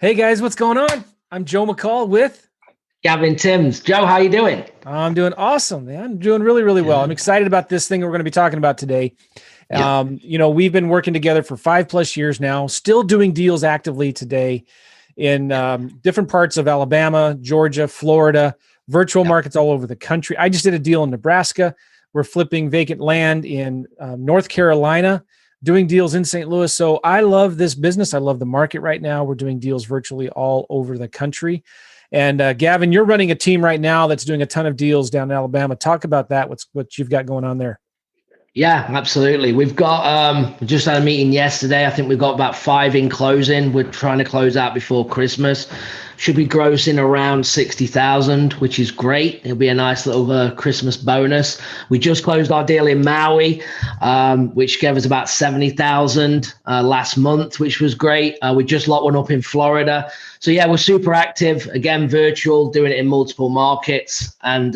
Hey guys, what's going on? I'm Joe McCall with. Gavin Timms. Joe, how you doing? I'm doing awesome, man. I'm doing really, really well. I'm Good. excited about this thing we're going to be talking about today. Yeah. We've been working together for 5+ years now, still doing deals actively today in different parts of Alabama, Georgia, Florida, virtual Yeah. markets all over the country. I just did a deal in Nebraska. We're flipping vacant land in North Carolina, doing deals in St. Louis. So I love this business. I love the market right now. We're doing deals virtually all over the country. And Gavin, you're running a team right now that's doing a ton of deals down in Alabama. Talk about that. What you've got going on there? Yeah, absolutely. We've got just had a meeting yesterday. I think we've got about five in closing. We're trying to close out before Christmas. Should be grossing around 60,000, which is great. It'll be a nice little Christmas bonus. We just closed our deal in Maui, which gave us about 70,000 last month, which was great. We just locked one up in Florida. So yeah, we're super active, again, virtual, doing it in multiple markets. And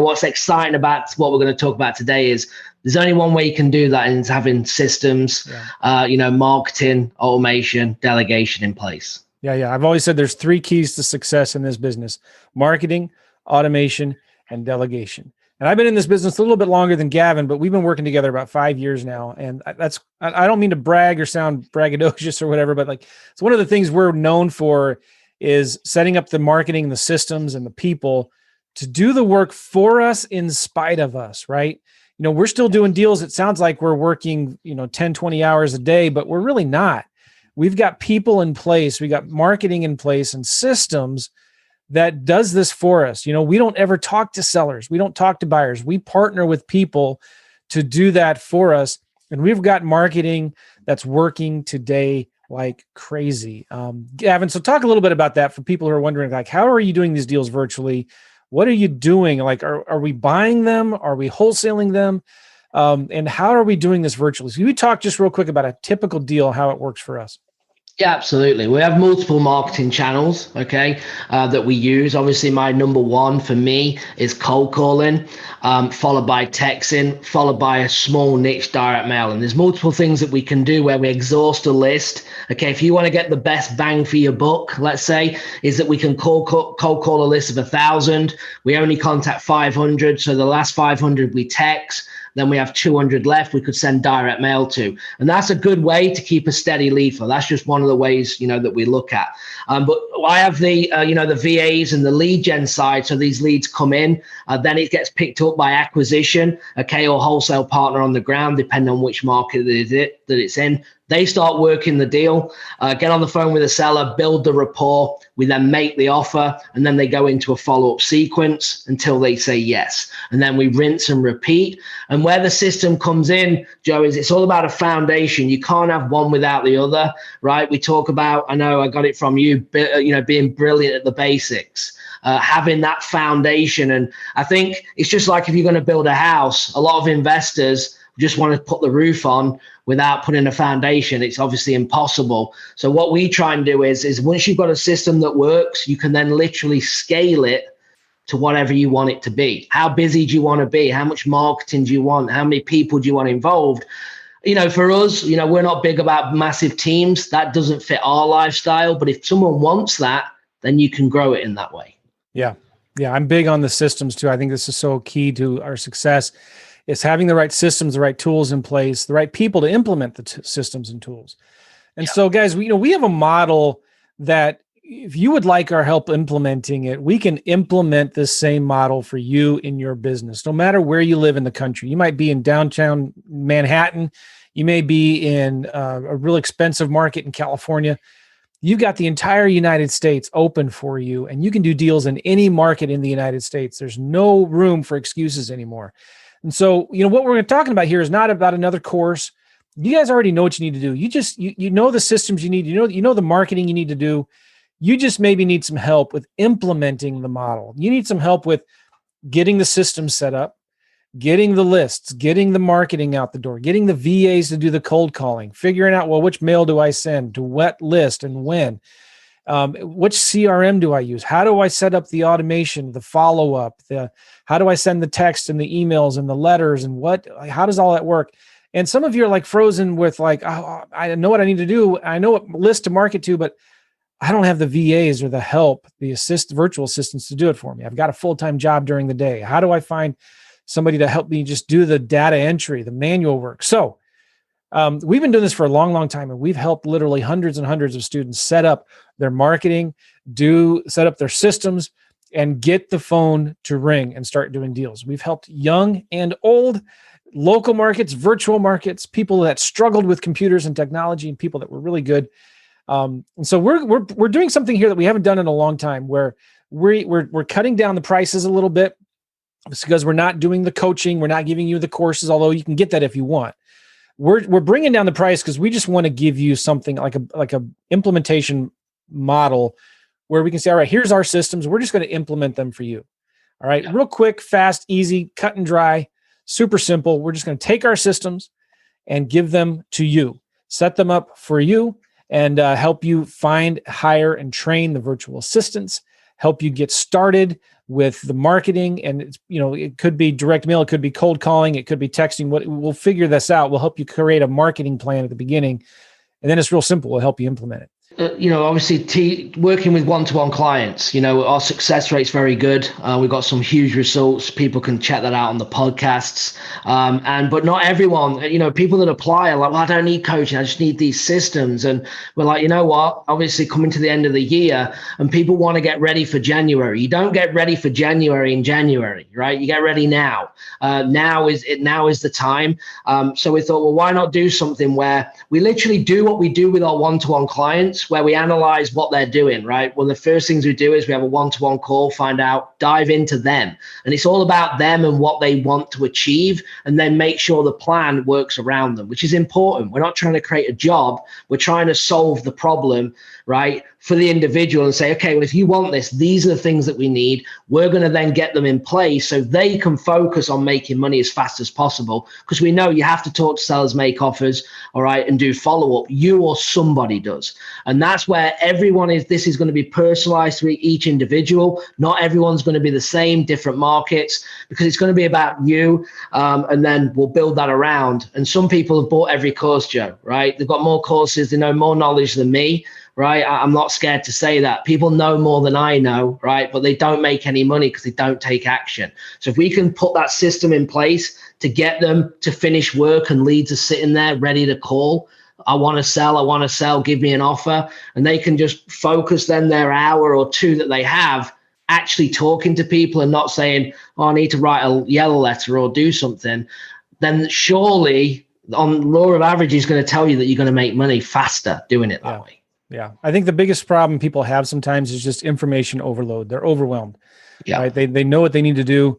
what's exciting about what we're going to talk about today is there's only one way you can do that, and it's having systems, marketing, automation, delegation in place. Yeah. I've always said there's 3 keys to success in this business: marketing, automation, and delegation. And I've been in this business a little bit longer than Gavin, but we've been working together about 5 years now. And I don't mean to brag or sound braggadocious or whatever, but like, it's one of the things we're known for is setting up the marketing, the systems, and the people to do the work for us in spite of us, right? We're still doing deals. It sounds like we're working, 10, 20 hours a day, but we're really not. We've got people in place. We got marketing in place and systems that does this for us. We don't ever talk to sellers. We don't talk to buyers. We partner with people to do that for us. And we've got marketing that's working today like crazy. Gavin, so talk a little bit about that for people who are wondering, like, how are you doing these deals virtually? What are you doing? Like, are we buying them? Are we wholesaling them? And how are we doing this virtually? So you talk just real quick about a typical deal, how it works for us. Yeah, absolutely. We have multiple marketing channels, that we use. Obviously, my number one for me is cold calling, followed by texting, followed by a small niche direct mail. And there's multiple things that we can do where we exhaust a list. Okay, if you want to get the best bang for your buck, let's say, is that we can cold call a list of 1,000. We only contact 500. So the last 500 we text. Then we have 200 left we could send direct mail to. And that's a good way to keep a steady lead flow. That's just one of the ways, that we look at. But I have the VAs and the lead gen side. So these leads come in, then it gets picked up by acquisition, or wholesale partner on the ground, depending on which market that it's in. They start working the deal, get on the phone with the seller, build the rapport. We then make the offer, and then they go into a follow-up sequence until they say yes. And then we rinse and repeat. And where the system comes in, Joe, is it's all about a foundation. You can't have one without the other, right? We talk about, I know I got it from you, being brilliant at the basics. Having that foundation. And I think it's just like if you're going to build a house, a lot of investors just want to put the roof on without putting a foundation. It's obviously impossible. So what we try and do is once you've got a system that works, you can then literally scale it to whatever you want it to be. How busy do you want to be? How much marketing do you want? How many people do you want involved? For us, we're not big about massive teams. That doesn't fit our lifestyle. But if someone wants that, then you can grow it in that way. Yeah. I'm big on the systems too. I think this is so key to our success. Is having the right systems, the right tools in place, the right people to implement the systems and tools. And so, guys, we have a model that if you would like our help implementing it, we can implement this same model for you in your business, no matter where you live in the country. You might be in downtown Manhattan. You may be in a real expensive market in California. You've got the entire United States open for you, and you can do deals in any market in the United States. There's no room for excuses anymore. And so, what we're talking about here is not about another course. You guys already know what you need to do. You know the systems you need. You know the marketing you need to do. You just maybe need some help with implementing the model. You need some help with getting the system set up, getting the lists, getting the marketing out the door, getting the VAs to do the cold calling, figuring out, well, which mail do I send to what list and when? Which CRM do I use? How do I set up the automation, the follow-up, how do I send the text and the emails and the letters and how does all that work? And some of you are like frozen with like, oh, I know what I need to do. I know what list to market to, but I don't have the VAs or the help, the virtual assistants to do it for me. I've got a full-time job during the day. How do I find somebody to help me just do the data entry, the manual work? So we've been doing this for a long, long time, and we've helped literally hundreds and hundreds of students set up their marketing, set up their systems, and get the phone to ring and start doing deals. We've helped young and old, local markets, virtual markets, people that struggled with computers and technology, and people that were really good. And so we're doing something here that we haven't done in a long time, where we're cutting down the prices a little bit. It's because we're not doing the coaching, we're not giving you the courses, although you can get that if you want. We're bringing down the price because we just want to give you something like a implementation model where we can say, all right, here's our systems. We're just going to implement them for you. All right. Real quick, fast, easy, cut and dry, super simple. We're just going to take our systems and give them to you, set them up for you, and help you find, hire, and train the virtual assistants, help you get started with the marketing. And it's, it could be direct mail, it could be cold calling, it could be texting. We'll figure this out. We'll help you create a marketing plan at the beginning, and then it's real simple. We'll help you implement it. Obviously working with one-to-one clients, our success rate's very good. We've got some huge results. People can check that out on the podcasts. But not everyone, people that apply are like, well, I don't need coaching. I just need these systems. And we're like, you know what, obviously coming to the end of the year and people want to get ready for January. You don't get ready for January in January, right? You get ready now. Now is the time. So we thought, well, why not do something where we literally do what we do with our one-to-one clients, where we analyze what they're doing, right? Well, the first things we do is we have a one-to-one call, find out, dive into them. And it's all about them and what they want to achieve, and then make sure the plan works around them, which is important. We're not trying to create a job. We're trying to solve the problem, right, for the individual and say, okay, well, if you want this, these are the things that we need. We're going to then get them in place so they can focus on making money as fast as possible, because we know you have to talk to sellers, make offers, all right, and do follow-up. You or somebody does. And that's where this is going to be personalized to each individual. Not everyone's going to be the same, different markets, because it's going to be about you. And then we'll build that around. And some people have bought every course, Joe, right? They've got more courses, they know more knowledge than me. Right. I'm not scared to say that. People know more than I know, right? But they don't make any money because they don't take action. So if we can put that system in place to get them to finish work, and leads are sitting there ready to call, I want to sell, give me an offer. And they can just focus then their hour or two that they have actually talking to people and not saying, oh, I need to write a yellow letter or do something. Then surely on law of average is going to tell you that you're going to make money faster doing it that way. Yeah. I think the biggest problem people have sometimes is just information overload. They're overwhelmed. Yeah. Right? They know what they need to do.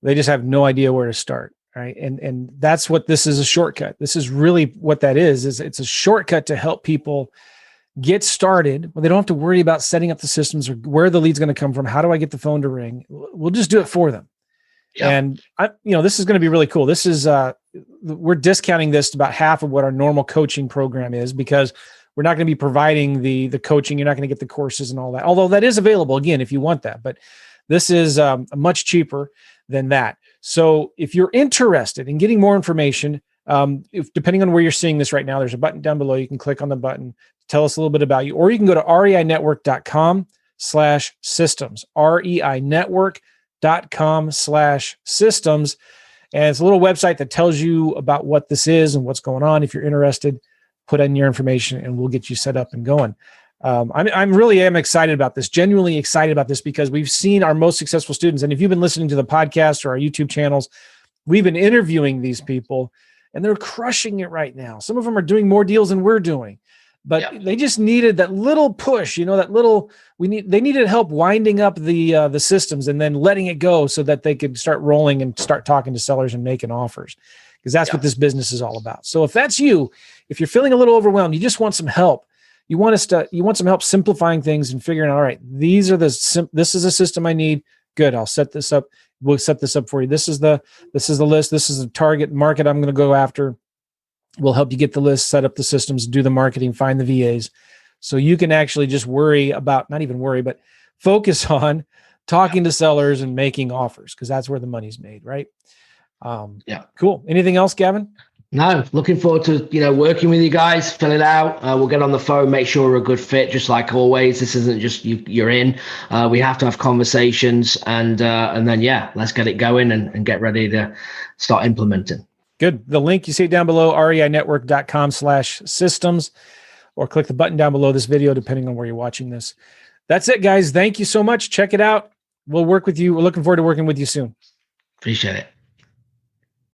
They just have no idea where to start. Right. And that's what this is, a shortcut. This is really what that is it's a shortcut to help people get started. Well, they don't have to worry about setting up the systems or where the lead's going to come from. How do I get the phone to ring? We'll just do it for them. Yeah. And this is going to be really cool. This is, we're discounting this to about half of what our normal coaching program is, because we're not going to be providing the coaching. You're not going to get the courses and all that, although that is available again, if you want that, but this is much cheaper than that. So if you're interested in getting more information, depending on where you're seeing this right now, there's a button down below. You can click on the button, tell us a little bit about you, or you can go to reinetwork.com/systems, reinetwork.com/systems. And it's a little website that tells you about what this is and what's going on. If you're interested, put in your information and we'll get you set up and going. I'm really excited about this, genuinely excited about this, because we've seen our most successful students. And if you've been listening to the podcast or our YouTube channels, we've been interviewing these people and they're crushing it right now. Some of them are doing more deals than we're doing, but they just needed that little push, they needed help winding up the systems and then letting it go so that they could start rolling and start talking to sellers and making offers, because that's what this business is all about. So if that's you, if you're feeling a little overwhelmed, you just want some help, you want some help simplifying things and figuring out, all right, this is a system I need. Good. I'll set this up. We'll set this up for you. This is the list. This is the target market I'm going to go after. We'll help you get the list, set up the systems, do the marketing, find the VAs. So you can actually just but focus on talking to sellers and making offers, because that's where the money's made, right? Cool. Anything else, Gavin? No, looking forward to, working with you guys. Fill it out. We'll get on the phone, make sure we're a good fit, just like always. This isn't just you're in. We have to have conversations, and then let's get it going and get ready to start implementing. Good. The link, you see it down below, reinetwork.com/systems, or click the button down below this video, depending on where you're watching this. That's it, guys. Thank you so much. Check it out. We'll work with you. We're looking forward to working with you soon. Appreciate it.